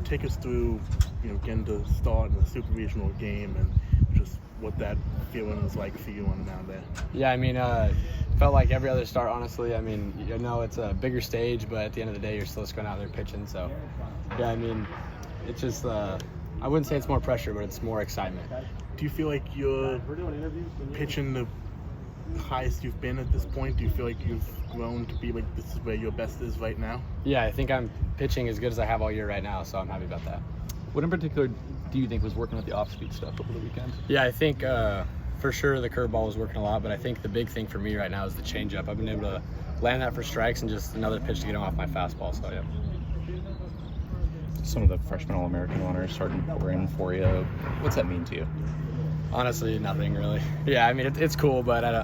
take us through, getting to start in the super regional game and just what that feeling was like for you on the mound there. Yeah, I mean, felt like every other start, honestly. I mean, it's a bigger stage, but at the end of the day, you're still just going out there pitching. So, yeah, I mean, it's just, I wouldn't say it's more pressure, but it's more excitement. Do you feel like you're pitching the highest you've been at this point? Do you feel like you've grown to be like this is where your best is right now? Yeah, I think I'm pitching as good as I have all year right now, so I'm happy about that. What in particular do you think was working with the off-speed stuff over the weekend? Yeah, I think for sure the curveball was working a lot, but I think the big thing for me right now is the changeup. I've been able to land that for strikes and just another pitch to get him off my fastball, so yeah. Some of the freshman All-American honors starting to pour in for you. What's that mean to you? Honestly, nothing really. Yeah, I mean, it's cool, but I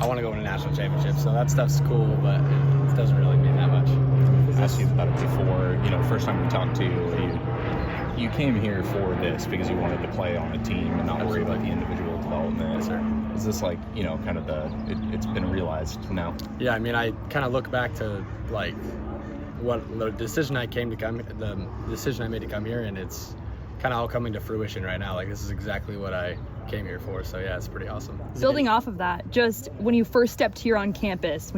want to go win a national championship, so that stuff's cool, but it doesn't really mean that much. I asked you about it before. First time we talked to you, you came here for this because you wanted to play on a team and not worry about the individual development. Yes, sir. Is this like, kind of it's been realized now? Yeah, I mean, I kind of look back to like what the decision I made to come here, and it's kind of all coming to fruition right now. Like, this is exactly what I came here for. So yeah, it's pretty awesome. Building off of that, just when you first stepped here on campus,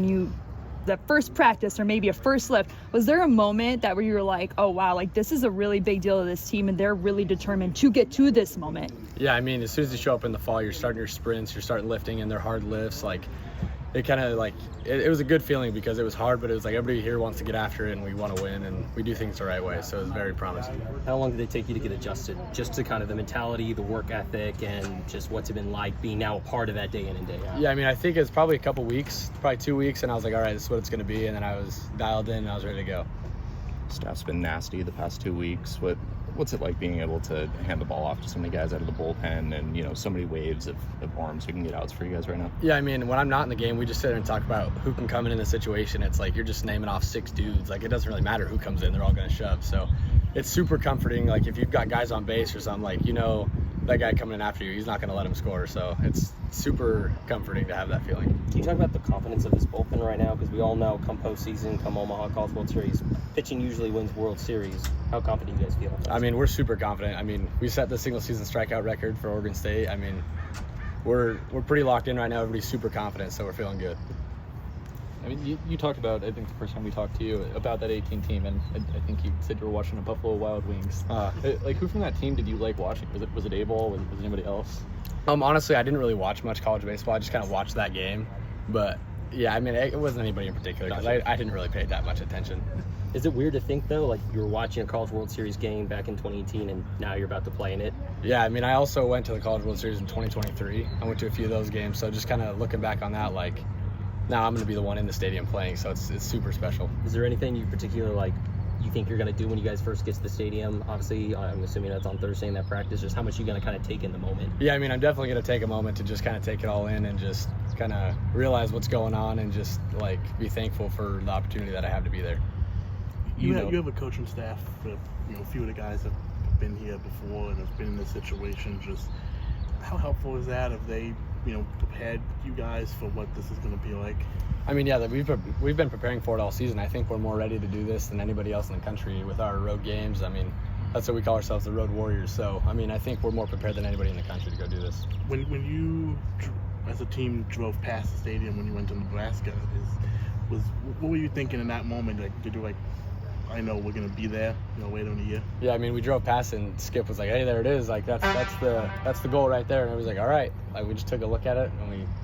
that first practice or maybe a first lift, was there a moment where you were like, oh wow, like this is a really big deal to this team and they're really determined to get to this moment? Yeah, I mean, as soon as you show up in the fall, you're starting your sprints, you're starting lifting, and they're hard lifts. Like, it kind of like, it was a good feeling because it was hard, but it was like everybody here wants to get after it and we want to win and we do things the right way. So it was very promising. How long did it take you to get adjusted just to kind of the mentality, the work ethic, and just what's it been like being now a part of that day in and day out? Yeah, I mean, I think it's probably a couple weeks, probably 2 weeks, and I was like, all right, this is what it's going to be. And then I was dialed in and I was ready to go. Staff's been nasty the past 2 weeks. What's it like being able to hand the ball off to so many guys out of the bullpen and, so many waves of arms who can get outs for you guys right now? Yeah, I mean, when I'm not in the game, we just sit there and talk about who can come in the situation. It's like you're just naming off 6 dudes. Like, it doesn't really matter who comes in. They're all going to shove. So it's super comforting. Like, if you've got guys on base or something, like, that guy coming in after you, he's not going to let him score. So it's super comforting to have that feeling. Can you talk about the confidence of this bullpen right now? Because we all know come postseason, come Omaha College World Series, pitching usually wins World Series. How confident do you guys feel? I mean, we're super confident. I mean, we set the single season strikeout record for Oregon State. I mean, we're pretty locked in right now. Everybody's super confident, so we're feeling good. I mean, you talked about, I think the first time we talked to you about that 18 team, and I think you said you were watching the Buffalo Wild Wings. Like, who from that team did you like watching? Was it A-Ball? Was it anybody else? Honestly, I didn't really watch much college baseball. I just kind of watched that game. But, yeah, I mean, it wasn't anybody in particular because I didn't really pay that much attention. Is it weird to think, though, like you were watching a College World Series game back in 2018 and now you're about to play in it? Yeah, I mean, I also went to the College World Series in 2023. I went to a few of those games. So just kind of looking back on that, like, now I'm going to be the one in the stadium playing, so it's super special. Is there anything you particularly like you think you're going to do when you guys first get to the stadium? Obviously, I'm assuming that's on Thursday in that practice. Just how much are you going to kind of take in the moment? Yeah, I mean, I'm definitely going to take a moment to just kind of take it all in and just kind of realize what's going on and just, like, be thankful for the opportunity that I have to be there. You have a coaching staff, a few of the guys have been here before and have been in this situation. Just how helpful is that? Have they prepared you guys for what this is going to be like? I mean, yeah, we've been preparing for it all season. I think we're more ready to do this than anybody else in the country with our road games. I mean, that's what we call ourselves, the Road Warriors. So, I mean, I think we're more prepared than anybody in the country to go do this. When you, as a team, drove past the stadium when you went to Nebraska, what were you thinking in that moment? Like, did you I know we're gonna be there, later in the year? Yeah, I mean, we drove past and Skip was like, "Hey, there it is! Like, that's the goal right there." And everybody's like, "All right." Like, we just took a look at it,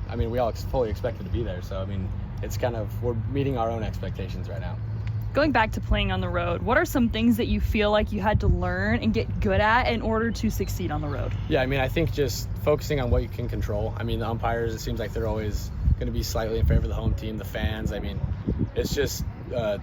and we all fully expected to be there. So, I mean, it's we're meeting our own expectations right now. Going back to playing on the road, what are some things that you feel like you had to learn and get good at in order to succeed on the road? Yeah, I mean, I think just focusing on what you can control. I mean, the umpires, it seems like they're always going to be slightly in favor of the home team. The fans, I mean, it's just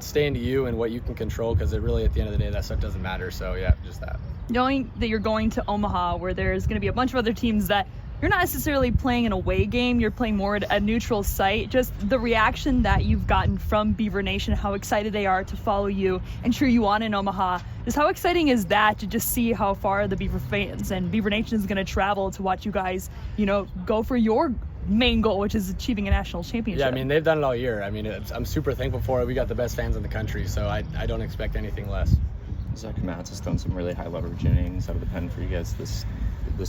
staying to you and what you can control, because it really, at the end of the day, that stuff doesn't matter. So yeah, just that. Knowing that you're going to Omaha, where there's going to be a bunch of other teams that you're not necessarily playing an away game, you're playing more at a neutral site, just the reaction that you've gotten from Beaver Nation, how excited they are to follow you and cheer you on in Omaha. Just how exciting is that to just see how far the Beaver fans and Beaver Nation is going to travel to watch you guys, go for your main goal, which is achieving a national championship? Yeah, I mean, they've done it all year. I mean, I'm super thankful for it. We got the best fans in the country, so I don't expect anything less. Zach Matz has done some really high leverage innings out of the pen for you guys this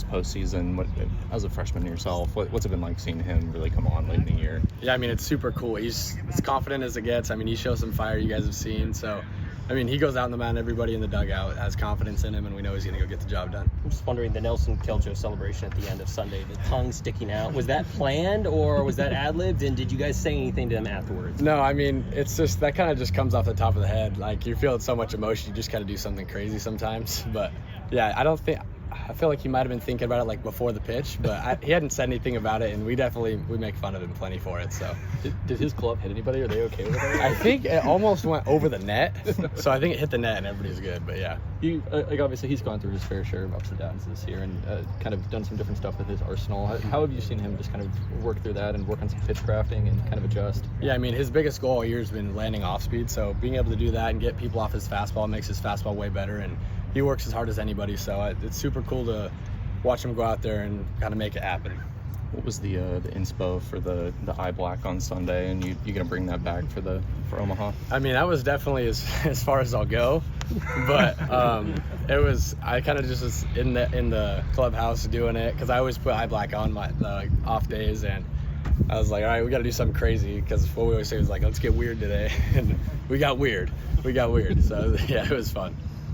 postseason. What, as a freshman yourself, what's it been like seeing him really come on late in the year? Yeah, I mean, it's super cool. He's as confident as it gets. I mean, he shows some fire you guys have seen. So, I mean, he goes out in the mound, everybody in the dugout has confidence in him, and we know he's going to go get the job done. I'm just wondering, the Nelson Keljo celebration at the end of Sunday, the tongue sticking out, was that planned or was that ad-libbed? And did you guys say anything to him afterwards? No, I mean, it's just, that kind of just comes off the top of the head. Like, you're feeling so much emotion, you just got to do something crazy sometimes. But, yeah, I feel like he might have been thinking about it like before the pitch, but he hadn't said anything about it, and we make fun of him plenty for it. So, did his glove hit anybody? Are they okay with it? I think it almost went over the net, so I think it hit the net and everybody's good. But yeah, obviously he's gone through his fair share of ups and downs this year, and kind of done some different stuff with his arsenal. How have you seen him just kind of work through that and work on some pitch crafting and kind of adjust? Yeah, I mean, his biggest goal all year has been landing off speed, so being able to do that and get people off his fastball makes his fastball way better, and he works as hard as anybody. So it's super cool to watch him go out there and kind of make it happen. What was the inspo for the eye black on Sunday, and you gonna bring that back for Omaha? I mean, that was definitely as far as I'll go, but I kind of just was in the clubhouse doing it because I always put eye black on my off days, and I was like, all right, we got to do something crazy because what we always say was like, let's get weird today, and we got weird. So yeah, it was fun.